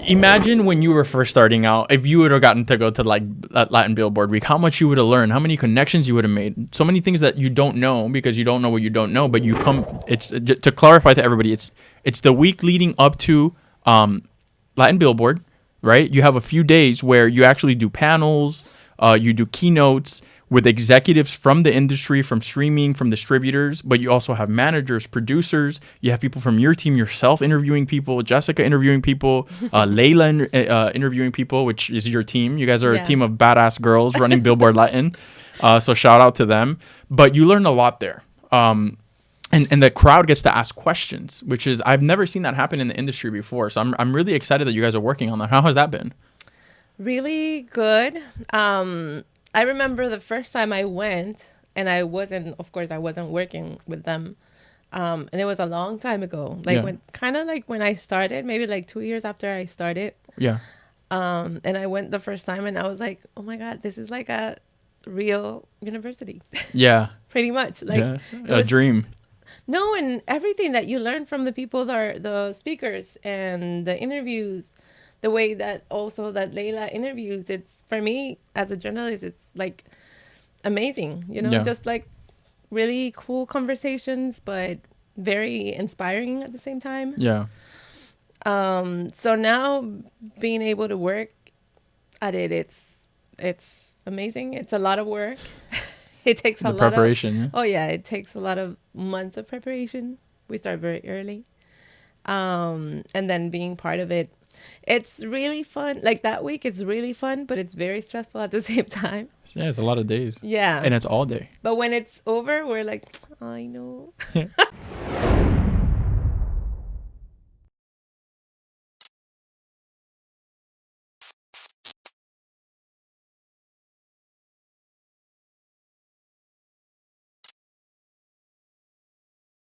Imagine when you were first starting out, if you would have gotten to go to like Latin Billboard Week, how much you would have learned, how many connections you would have made, so many things that you don't know because you don't know what you don't know. But you come, it's to clarify to everybody, it's the week leading up to Latin Billboard, right? You have a few days where you actually do panels, you do keynotes with executives from the industry, from streaming, from distributors, but you also have managers, producers. You have people from your team, yourself interviewing people, Jessica interviewing people, Layla interviewing people, which is your team. You guys are a team of badass girls running Billboard Latin. So shout out to them. But you learn a lot there. And the crowd gets to ask questions, which is, I've never seen that happen in the industry before. So I'm really excited that you guys are working on that. How has that been? Really good. I remember the first time I went, and I wasn't working with them. And it was a long time ago. When I started, maybe like 2 years after I started. Yeah. And I went the first time and I was like, oh my God, this is like a real university. Yeah. Pretty much. Like a dream. No, and everything that you learn from the people that are the speakers and the interviews, the way that also that Layla interviews, it's, for me as a journalist, it's like amazing, just like really cool conversations, but very inspiring at the same time. Yeah. So now being able to work at it, it's amazing. It's a lot of work. It takes a lot of preparation. It takes a lot of months of preparation. We start very early. And then being part of it, it's really fun. Like that week, it's really fun, but it's very stressful at the same time. Yeah, it's a lot of days. Yeah. And it's all day. But when it's over, we're like, I know.